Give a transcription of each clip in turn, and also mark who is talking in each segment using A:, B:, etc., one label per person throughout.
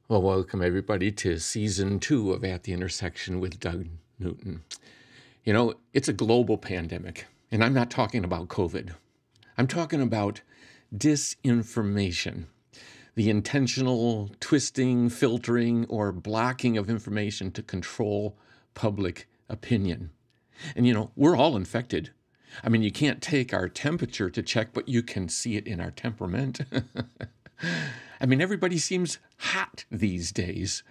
A: Well, welcome everybody to season 2 of At the Intersection with Doug Newton. You know, it's a global pandemic, and I'm not talking about COVID. I'm talking about disinformation, the intentional twisting, filtering, or blocking of information to control public opinion. And you know, we're all infected. I mean, you can't take our temperature to check, but you can see it in our temperament. I mean, everybody seems hot these days,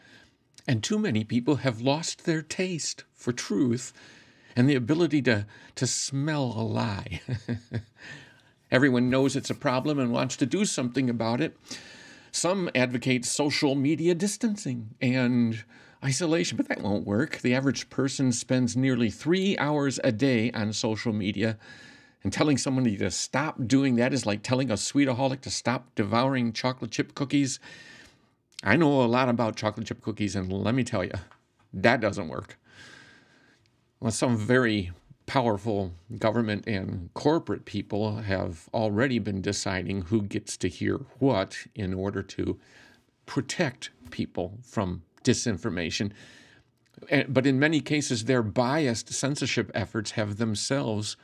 A: and too many people have lost their taste for truth and the ability to smell a lie. Everyone knows it's a problem and wants to do something about it. Some advocate social media distancing and isolation, but that won't work. The average person spends nearly 3 hours a day on social media, and telling somebody to stop doing that is like telling a sweetaholic to stop devouring chocolate chip cookies. I know a lot about chocolate chip cookies, and let me tell you, that doesn't work. Well, some very powerful government and corporate people have already been deciding who gets to hear what in order to protect people from disinformation. But in many cases, their biased censorship efforts have themselves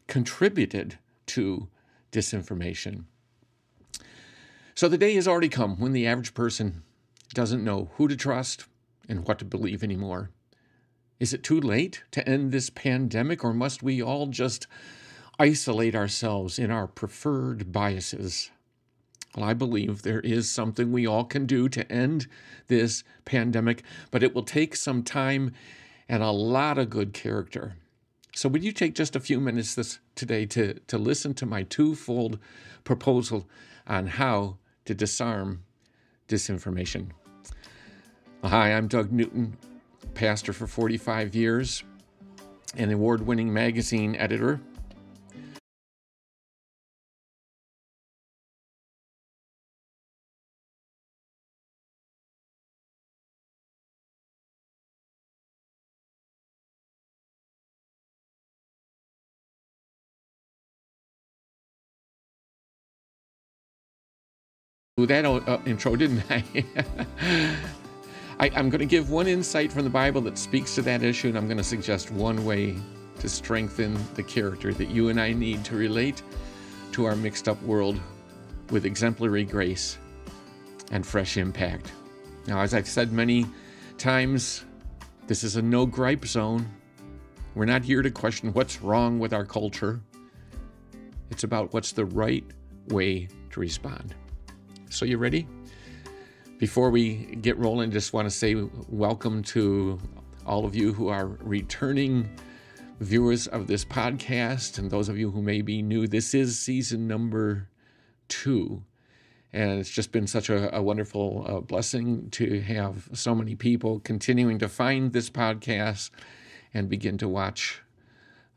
A: contributed to disinformation. So the day has already come when the average person doesn't know who to trust and what to believe anymore. Is it too late to end this pandemic, or must we all just isolate ourselves in our preferred biases? Well, I believe there is something we all can do to end this pandemic, but it will take some time and a lot of good character. So would you take just a few minutes today to listen to my twofold proposal on how to disarm disinformation? Hi, I'm Doug Newton, pastor for 45 years, an award-winning magazine editor. That intro, didn't I? I'm going to give one insight from the Bible that speaks to that issue, and I'm going to suggest one way to strengthen the character that you and I need to relate to our mixed up world with exemplary grace and fresh impact. Now, as I've said many times, this is a no gripe zone. We're not here to question what's wrong with our culture. It's about what's the right way to respond. So you ready? Before we get rolling, just want to say welcome to all of you who are returning viewers of this podcast, and those of you who may be new. This is season number 2, and it's just been such a wonderful blessing to have so many people continuing to find this podcast and begin to watch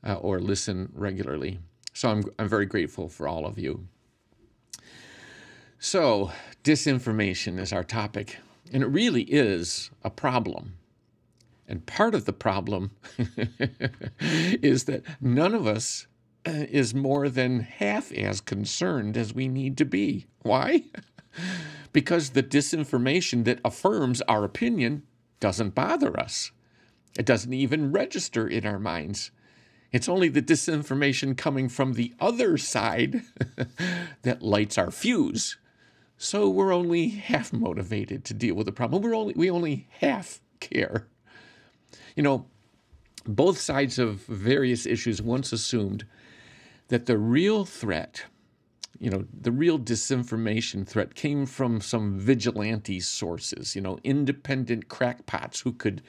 A: or listen regularly. So I'm very grateful for all of you. So, disinformation is our topic, and it really is a problem. And part of the problem is that none of us is more than half as concerned as we need to be. Why? Because the disinformation that affirms our opinion doesn't bother us. It doesn't even register in our minds. It's only the disinformation coming from the other side that lights our fuse. So we're only half motivated to deal with the problem. We only half care. You know, both sides of various issues once assumed that the real threat, the real disinformation threat came from some vigilante sources, independent crackpots who could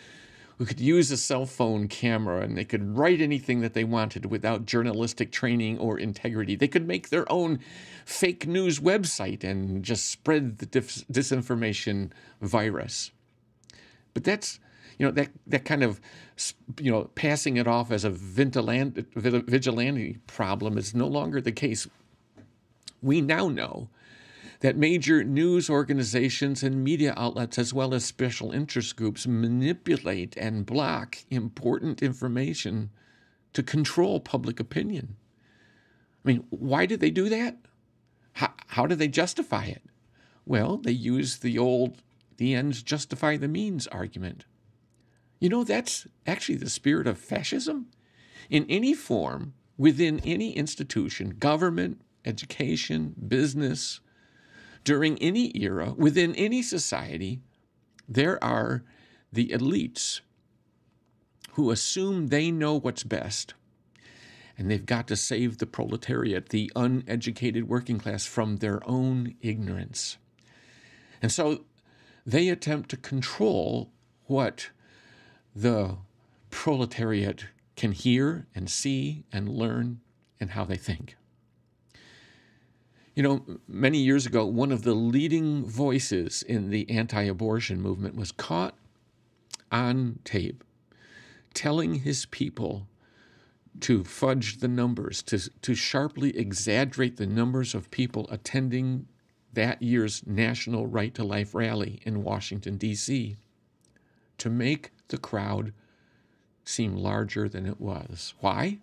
A: use a cell phone camera, and they could write anything that they wanted without journalistic training or integrity. They could make their own fake news website and just spread the disinformation virus. But that's, that kind of, passing it off as a vigilante problem is no longer the case. We now know that major news organizations and media outlets, as well as special interest groups, manipulate and block important information to control public opinion. I mean, why did they do that? How do they justify it? Well, they use the old the ends justify the means argument. You know, that's actually the spirit of fascism. In any form, within any institution, government, education, business, during any era, within any society, there are the elites who assume they know what's best, and they've got to save the proletariat, the uneducated working class, from their own ignorance. And so they attempt to control what the proletariat can hear and see and learn and how they think. You know, many years ago, one of the leading voices in the anti-abortion movement was caught on tape telling his people to fudge the numbers, to sharply exaggerate the numbers of people attending that year's National Right to Life rally in Washington, D.C., to make the crowd seem larger than it was. Why?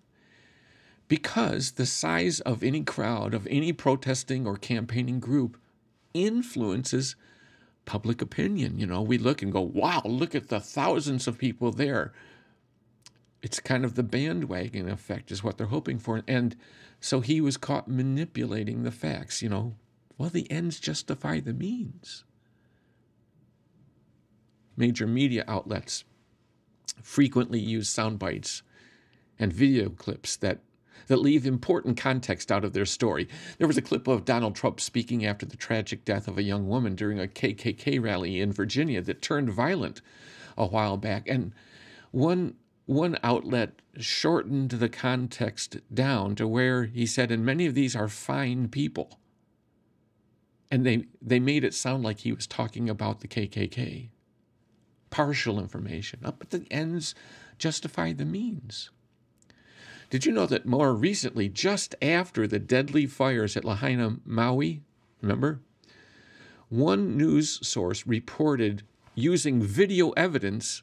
A: Because the size of any crowd, of any protesting or campaigning group, influences public opinion. You know, we look and go, wow, look at the thousands of people there. It's kind of the bandwagon effect is what they're hoping for. And so he was caught manipulating the facts, you know. Well, the ends justify the means. Major media outlets frequently use sound bites and video clips that leave important context out of their story. There was a clip of Donald Trump speaking after the tragic death of a young woman during a KKK rally in Virginia that turned violent a while back. And one outlet shortened the context down to where he said, and many of these are fine people. And they made it sound like he was talking about the KKK. Partial information. But the ends justify the means. Did you know that more recently, just after the deadly fires at Lahaina, Maui, remember? One news source reported using video evidence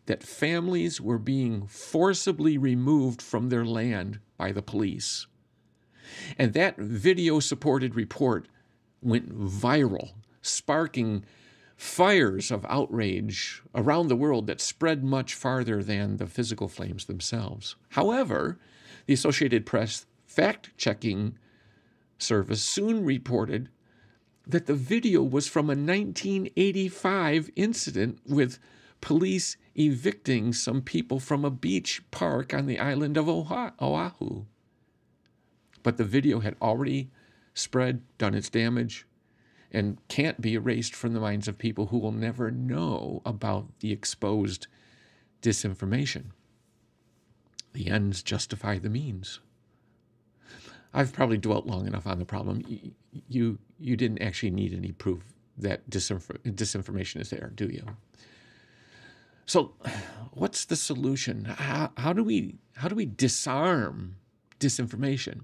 A: that families were being forcibly removed from their land by the police. And that video-supported report went viral, sparking fires of outrage around the world that spread much farther than the physical flames themselves. However, the Associated Press fact-checking service soon reported that the video was from a 1985 incident with police evicting some people from a beach park on the island of Oahu. But the video had already spread, done its damage, and can't be erased from the minds of people who will never know about the exposed disinformation. The ends justify the means. I've probably dwelt long enough on the problem. You didn't actually need any proof that disinformation is there, do you? So what's the solution? How do we disarm disinformation?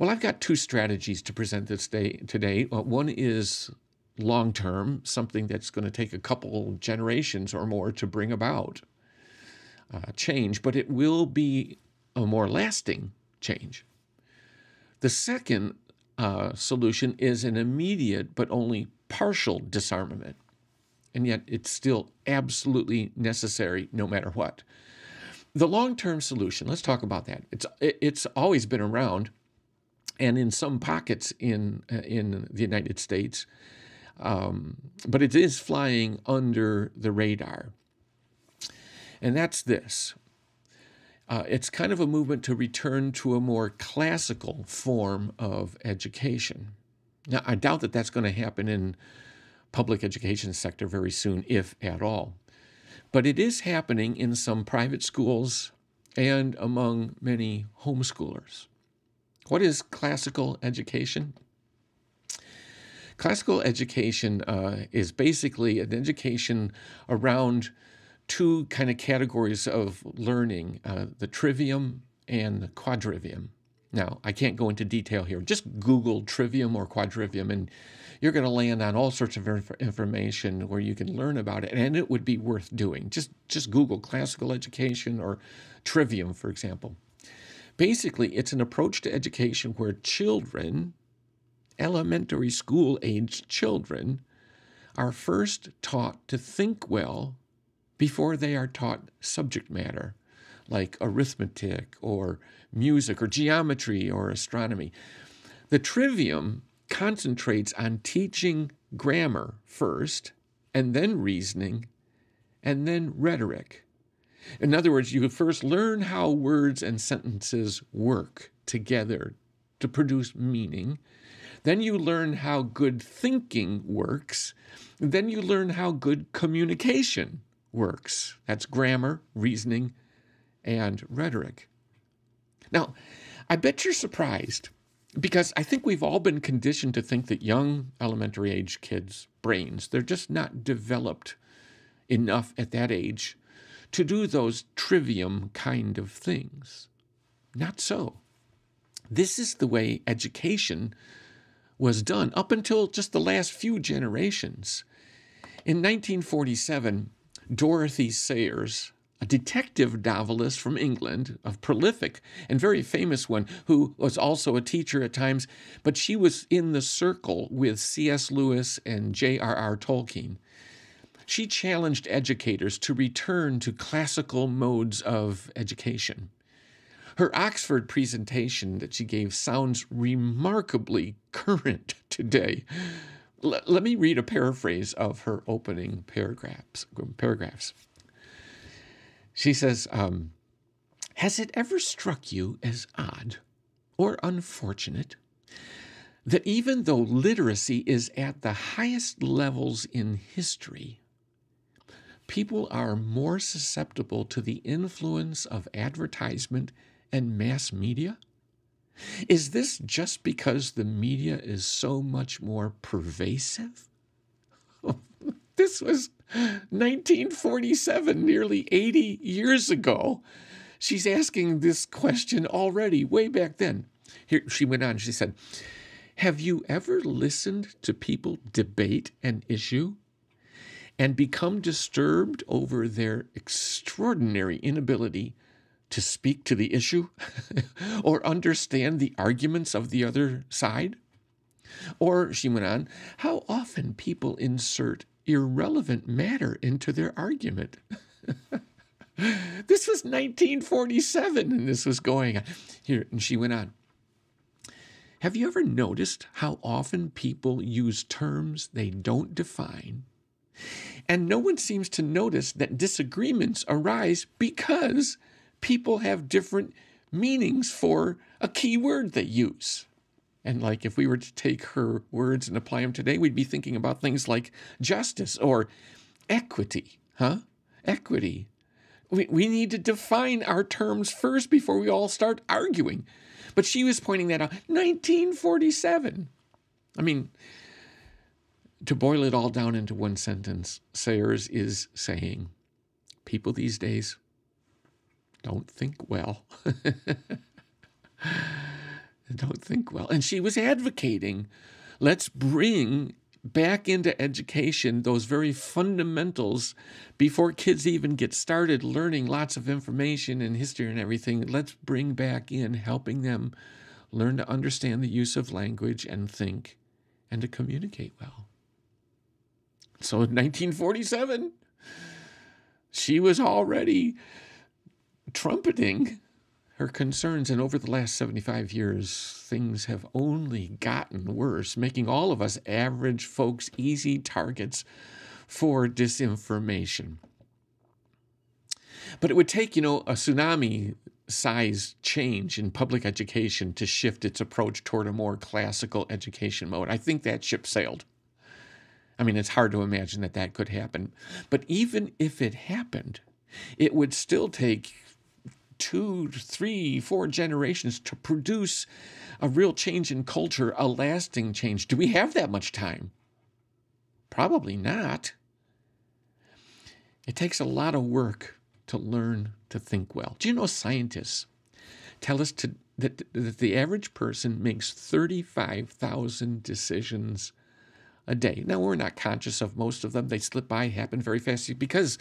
A: Well, I've got two strategies to present this today. One is long-term, something that's going to take a couple generations or more to bring about change, but it will be a more lasting change. The second solution is an immediate but only partial disarmament, and yet it's still absolutely necessary no matter what. The long-term solution, let's talk about that. It's always been around, and in some pockets in the United States, but it is flying under the radar. And that's this. It's kind of a movement to return to a more classical form of education. Now, I doubt that that's going to happen in public education sector very soon, if at all. But it is happening in some private schools and among many homeschoolers. What is classical education? Classical education is basically an education around two kind of categories of learning, the trivium and the quadrivium. Now, I can't go into detail here. Just Google trivium or quadrivium, and you're going to land on all sorts of information where you can learn about it, and it would be worth doing. Just Google classical education or trivium, for example. Basically, it's an approach to education where children, elementary school-aged children, are first taught to think well before they are taught subject matter, like arithmetic or music or geometry or astronomy. The trivium concentrates on teaching grammar first, and then reasoning, and then rhetoric. In other words, you first learn how words and sentences work together to produce meaning. Then you learn how good thinking works. Then you learn how good communication works. That's grammar, reasoning, and rhetoric. Now, I bet you're surprised, because I think we've all been conditioned to think that young elementary age kids' brains, they're just not developed enough at that age to do those trivium kind of things. Not so. This is the way education was done up until just the last few generations. In 1947, Dorothy Sayers, a detective novelist from England, a prolific and very famous one, who was also a teacher at times, but she was in the circle with C.S. Lewis and J.R.R. Tolkien. She challenged educators to return to classical modes of education. Her Oxford presentation that she gave sounds remarkably current today. Let me read a paraphrase of her opening paragraphs. She says, has it ever struck you as odd or unfortunate that even though literacy is at the highest levels in history, people are more susceptible to the influence of advertisement and mass media? Is this just because the media is so much more pervasive? This was 1947, nearly 80 years ago. She's asking this question already, way back then. Here she went on, she said, have you ever listened to people debate an issue and become disturbed over their extraordinary inability to speak to the issue or understand the arguments of the other side? Or, she went on, how often people insert irrelevant matter into their argument. This was 1947, and this was going on. Here, and she went on. Have you ever noticed how often people use terms they don't define? And no one seems to notice that disagreements arise because people have different meanings for a key word they use. And like if we were to take her words and apply them today, we'd be thinking about things like justice or equity, Equity. We need to define our terms first before we all start arguing. But she was pointing that out. 1947. I mean, to boil it all down into one sentence, Sayers is saying, people these days don't think well. Don't think well. And she was advocating, let's bring back into education those very fundamentals before kids even get started learning lots of information and history and everything. Let's bring back in helping them learn to understand the use of language and think and to communicate well. So in 1947, she was already trumpeting her concerns, and over the last 75 years, things have only gotten worse, making all of us average folks easy targets for disinformation. But it would take, a tsunami-sized change in public education to shift its approach toward a more classical education mode. I think that ship sailed. I mean, it's hard to imagine that could happen. But even if it happened, it would still take 2, 3, 4 generations to produce a real change in culture, a lasting change. Do we have that much time? Probably not. It takes a lot of work to learn to think well. Do you know scientists tell us that the average person makes 35,000 decisions a day. Now, we're not conscious of most of them. They slip by, happen very fast, because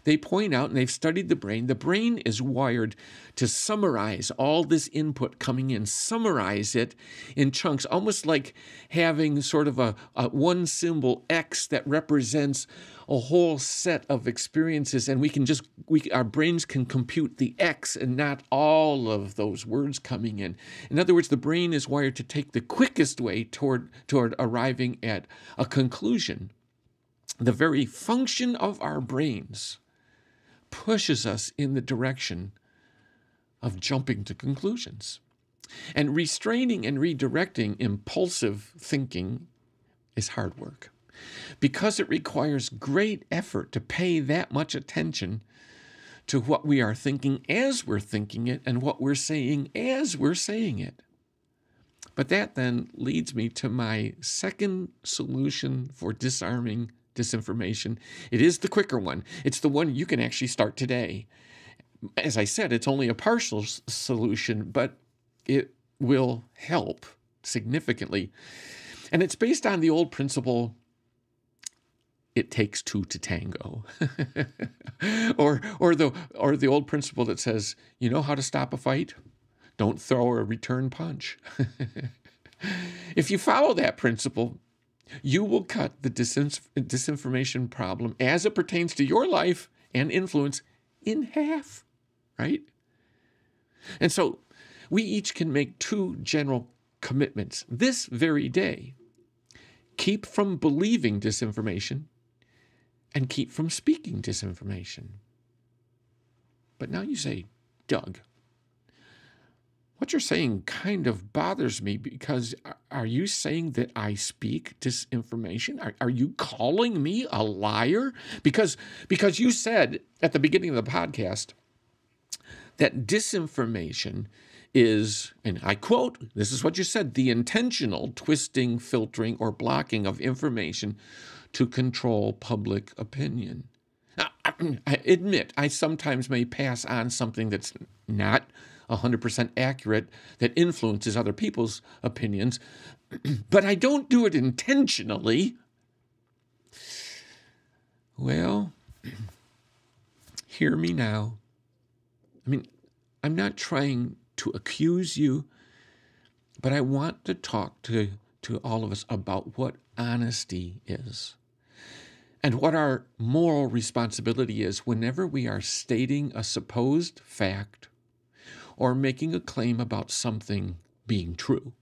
A: they point out, and they've studied the brain is wired to summarize all this input coming in, summarize it in chunks, almost like having sort of a one symbol X that represents a whole set of experiences, and our brains can compute the X and not all of those words coming in. In other words, the brain is wired to take the quickest way toward arriving at a conclusion. The very function of our brains pushes us in the direction of jumping to conclusions. And restraining and redirecting impulsive thinking is hard work, because it requires great effort to pay that much attention to what we are thinking as we're thinking it and what we're saying as we're saying it. But that then leads me to my second solution for disarming disinformation. It is the quicker one. It's the one you can actually start today. As I said, it's only a partial solution, but it will help significantly. And it's based on the old principle, it takes two to tango. or the old principle that says, you know how to stop a fight? Don't throw a return punch. If you follow that principle, you will cut the disinformation problem as it pertains to your life and influence in half, right? And so we each can make two general commitments this very day. Keep from believing disinformation and keep from speaking disinformation. But now you say, Doug, what you're saying kind of bothers me, because are you saying that I speak disinformation? Are you calling me a liar? Because you said at the beginning of the podcast that disinformation is, and I quote, this is what you said, the intentional twisting, filtering, or blocking of information to control public opinion. Now, I admit I sometimes may pass on something that's not 100% accurate, that influences other people's opinions, but I don't do it intentionally. Well, hear me now. I mean, I'm not trying to accuse you, but I want to talk to all of us about what honesty is and what our moral responsibility is whenever we are stating a supposed fact or making a claim about something being true.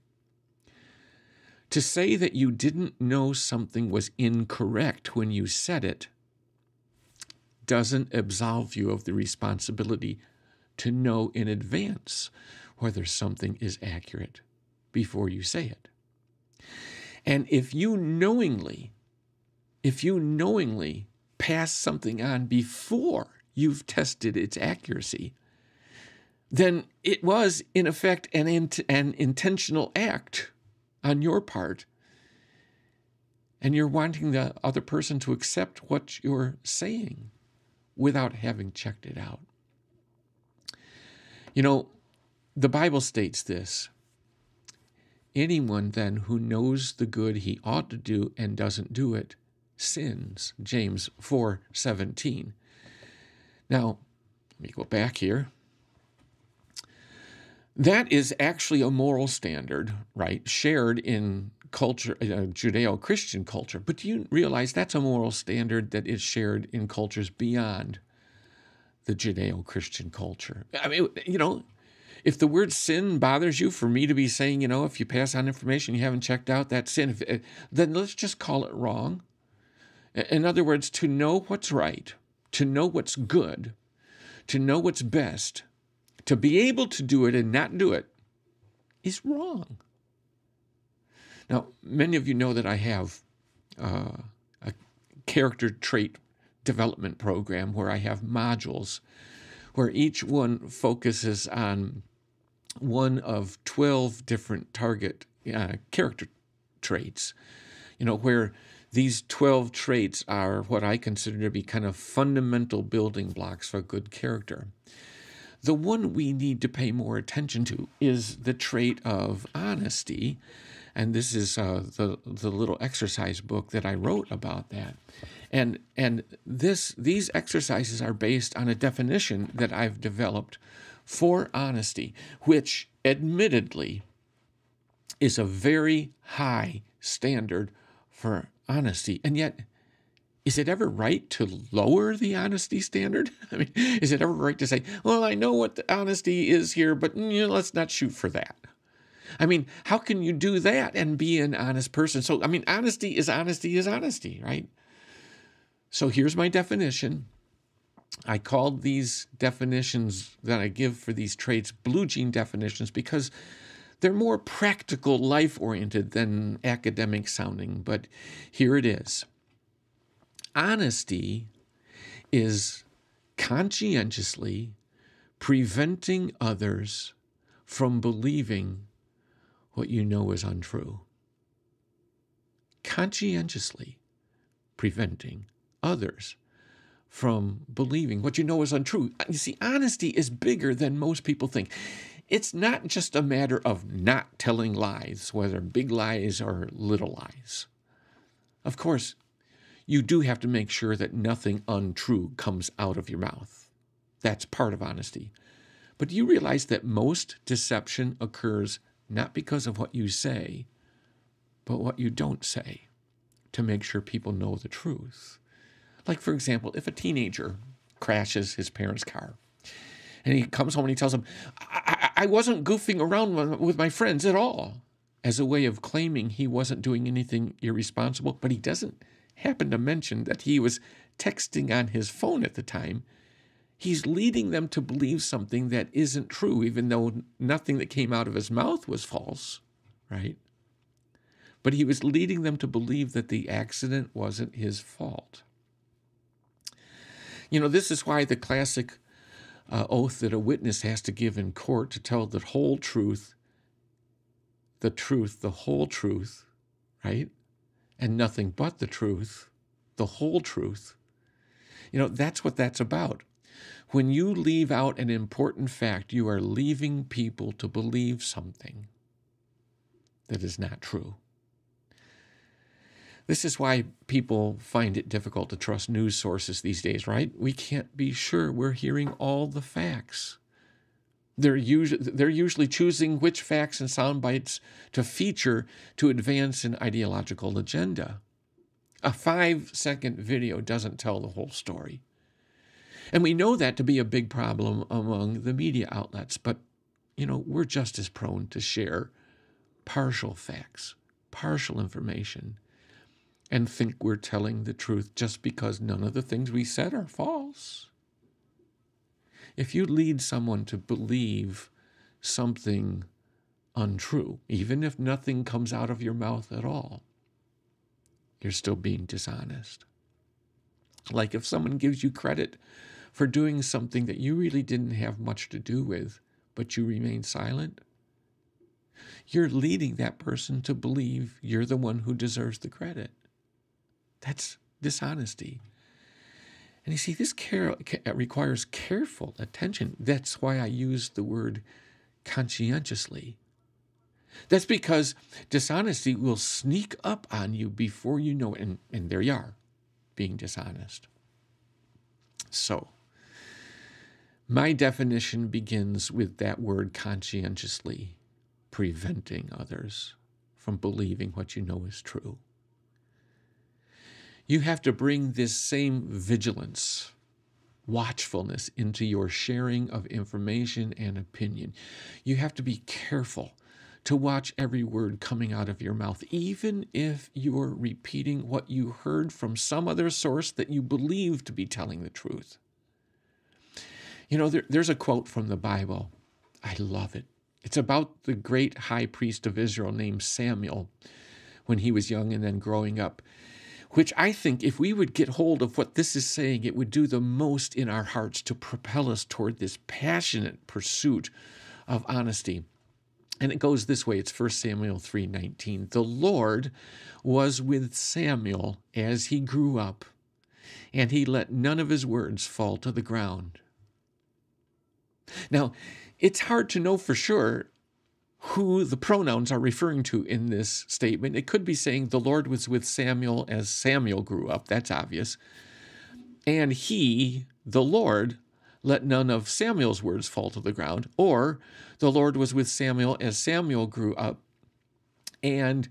A: To say that you didn't know something was incorrect when you said it doesn't absolve you of the responsibility to know in advance whether something is accurate before you say it. And if you knowingly pass something on before you've tested its accuracy, then it was, in effect, an intentional act on your part, and you're wanting the other person to accept what you're saying without having checked it out. You know, the Bible states this: anyone then who knows the good he ought to do and doesn't do it sins. James 4:17. Now, let me go back here. That is actually a moral standard, right, shared in culture, Judeo-Christian culture. But do you realize that's a moral standard that is shared in cultures beyond the Judeo-Christian culture? I mean, you know, if the word sin bothers you, for me to be saying, you know, if you pass on information you haven't checked out, that's sin, then let's just call it wrong. In other words, to know what's right, to know what's good, to know what's best, to be able to do it and not do it is wrong. Now, many of you know that I have a character trait development program where I have modules where each one focuses on one of 12 different target character traits, you know, where these 12 traits are what I consider to be kind of fundamental building blocks for good character. The one we need to pay more attention to is the trait of honesty, And this is the little exercise book that I wrote about that. And these exercises are based on a definition that I've developed for honesty, which admittedly is a very high standard for honesty. And yet, is it ever right to lower the honesty standard? I mean, is it ever right to say, well, I know what the honesty is here, but let's not shoot for that? I mean, how can you do that and be an honest person? So, I mean, honesty is honesty, right? So here's my definition. I called these definitions that I give for these traits blue jean definitions because they're more practical, life-oriented than academic sounding, but here it is. Honesty is conscientiously preventing others from believing what you know is untrue. Conscientiously preventing others from believing what you know is untrue. You see, honesty is bigger than most people think. It's not just a matter of not telling lies, whether big lies or little lies. Of course, you do have to make sure that nothing untrue comes out of your mouth. That's part of honesty. But do you realize that most deception occurs not because of what you say, but what you don't say, to make sure people know the truth? Like, for example, if a teenager crashes his parents' car, and he comes home and he tells them, I wasn't goofing around with my friends at all, as a way of claiming he wasn't doing anything irresponsible, but he doesn't happen to mention that he was texting on his phone at the time, he's leading them to believe something that isn't true, even though nothing that came out of his mouth was false, right? But he was leading them to believe that the accident wasn't his fault. This is why the classic oath that a witness has to give in court to tell the whole truth, the whole truth, right? And nothing but the truth, the whole truth. That's what that's about. When you leave out an important fact, you are leaving people to believe something that is not true. This is why people find it difficult to trust news sources these days, right? We can't be sure we're hearing all the facts. They're usually choosing which facts and sound bites to feature to advance an ideological agenda. A 5-second video doesn't tell the whole story. And we know that to be a big problem among the media outlets, but, we're just as prone to share partial facts, partial information, and think we're telling the truth just because none of the things we said are false. If you lead someone to believe something untrue, even if nothing comes out of your mouth at all, you're still being dishonest. Like if someone gives you credit for doing something that you really didn't have much to do with, but you remain silent, you're leading that person to believe you're the one who deserves the credit. That's dishonesty. And you see, this requires careful attention. That's why I use the word conscientiously. That's because dishonesty will sneak up on you before you know it. And there you are, being dishonest. So, my definition begins with that word conscientiously, preventing others from believing what you know is true. You have to bring this same vigilance, watchfulness into your sharing of information and opinion. You have to be careful to watch every word coming out of your mouth, even if you're repeating what you heard from some other source that you believe to be telling the truth. There's a quote from the Bible. I love it. It's about the great high priest of Israel named Samuel when he was young and then growing up, which I think if we would get hold of what this is saying, it would do the most in our hearts to propel us toward this passionate pursuit of honesty. And it goes this way. It's 1 Samuel 3:19. The Lord was with Samuel as he grew up, and he let none of his words fall to the ground. Now, it's hard to know for sure who the pronouns are referring to in this statement. It could be saying the Lord was with Samuel as Samuel grew up. That's obvious. And he, the Lord, let none of Samuel's words fall to the ground. Or the Lord was with Samuel as Samuel grew up, and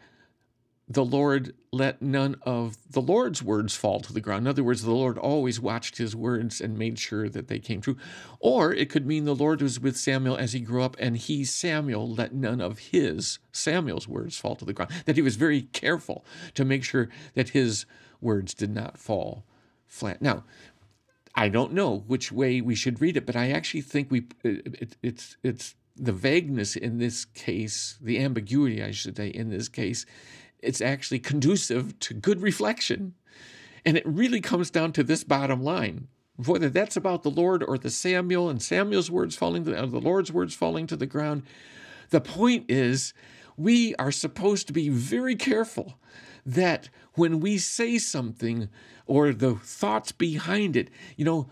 A: the Lord let none of the Lord's words fall to the ground. In other words, the Lord always watched his words and made sure that they came true. Or it could mean the Lord was with Samuel as he grew up, and he, Samuel, let none of Samuel's words fall to the ground. That he was very careful to make sure that his words did not fall flat. Now, I don't know which way we should read it, but I actually think it's the vagueness in this case, the ambiguity, I should say, in this case, it's actually conducive to good reflection. And it really comes down to this bottom line. Whether that's about the Lord or the Samuel and Samuel's words falling to the Lord's words falling to the ground, the point is we are supposed to be very careful that when we say something or the thoughts behind it,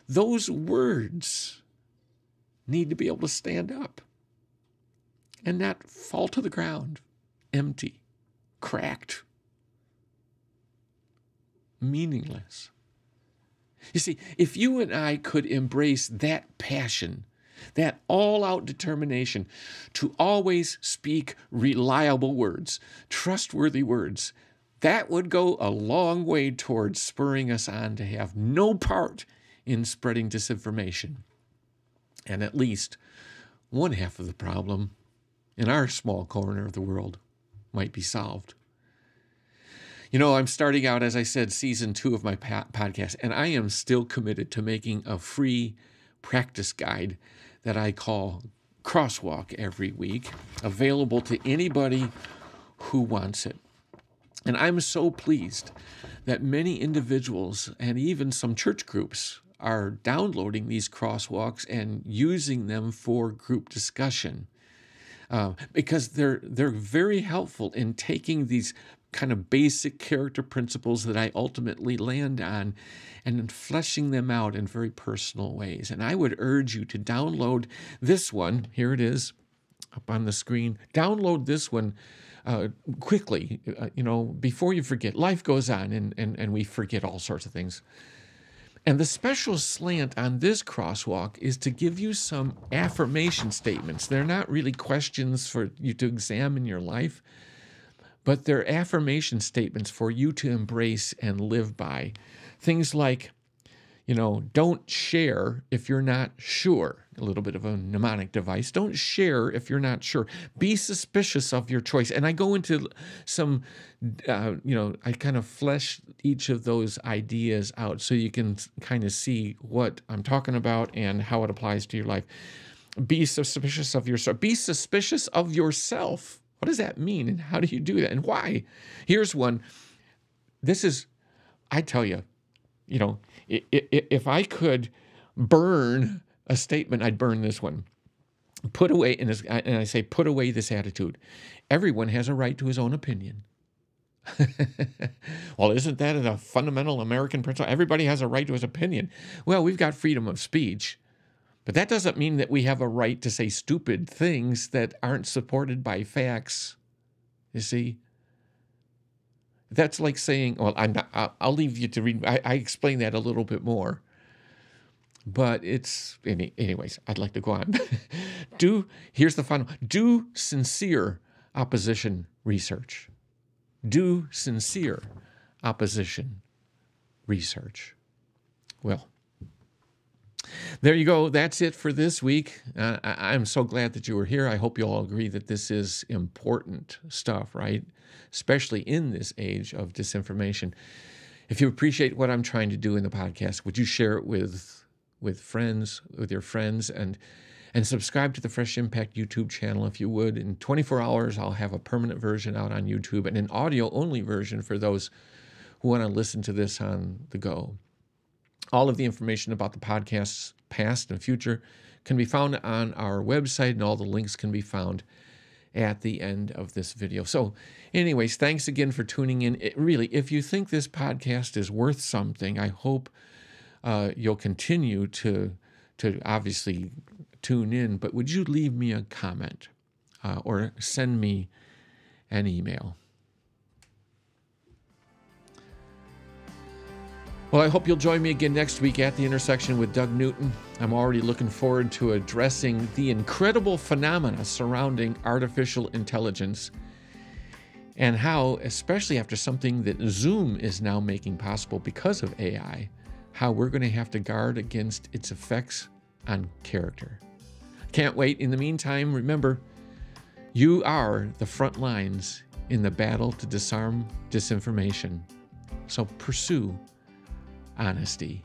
A: those words need to be able to stand up and not fall to the ground empty, cracked, meaningless. You see, if you and I could embrace that passion, that all-out determination to always speak reliable words, trustworthy words, that would go a long way towards spurring us on to have no part in spreading disinformation. And at least one half of the problem in our small corner of the world might be solved. I'm starting out, as I said, season 2 of my podcast, and I am still committed to making a free practice guide that I call Crosswalk every week, available to anybody who wants it. And I'm so pleased that many individuals and even some church groups are downloading these crosswalks and using them for group discussion, because they're very helpful in taking these kind of basic character principles that I ultimately land on and then fleshing them out in very personal ways. And I would urge you to download this one. Here it is up on the screen. Download this one quickly, before you forget. Life goes on and we forget all sorts of things. And the special slant on this crosswalk is to give you some affirmation statements. They're not really questions for you to examine your life, but they're affirmation statements for you to embrace and live by. Things like, don't share if you're not sure. A little bit of a mnemonic device. Don't share if you're not sure. Be suspicious of your choice. And I go into some, I kind of flesh each of those ideas out so you can kind of see what I'm talking about and how it applies to your life. Be suspicious of yourself. Be suspicious of yourself. What does that mean? And how do you do that? And why? Here's one. I tell you, if I could burn a statement, I'd burn this one. Put away, and I say, put away this attitude. Everyone has a right to his own opinion. Well, isn't that a fundamental American principle? Everybody has a right to his opinion. Well, we've got freedom of speech, but that doesn't mean that we have a right to say stupid things that aren't supported by facts. You see? That's like saying, well, I'll leave you to read. I explain that a little bit more. But anyways, I'd like to go on. Here's the final. Do sincere opposition research. Do sincere opposition research. Well, there you go. That's it for this week. I'm so glad that you were here. I hope you all agree that this is important stuff, right? Especially in this age of disinformation. If you appreciate what I'm trying to do in the podcast, would you share it with friends, with your friends, and subscribe to the Fresh Impact YouTube channel if you would. In 24 hours, I'll have a permanent version out on YouTube and an audio-only version for those who want to listen to this on the go. All of the information about the podcasts, past and future, can be found on our website, and all the links can be found at the end of this video. So anyways, thanks again for tuning in. Really, if you think this podcast is worth something, I hope you'll continue to obviously tune in, but would you leave me a comment? or send me an email. Well, I hope you'll join me again next week at the intersection with Doug Newton. I'm already looking forward to addressing the incredible phenomena surrounding artificial intelligence and how, especially after something that Zoom is now making possible because of AI, how we're going to have to guard against its effects on character. Can't wait. In the meantime, remember, you are the front lines in the battle to disarm disinformation. So pursue honesty.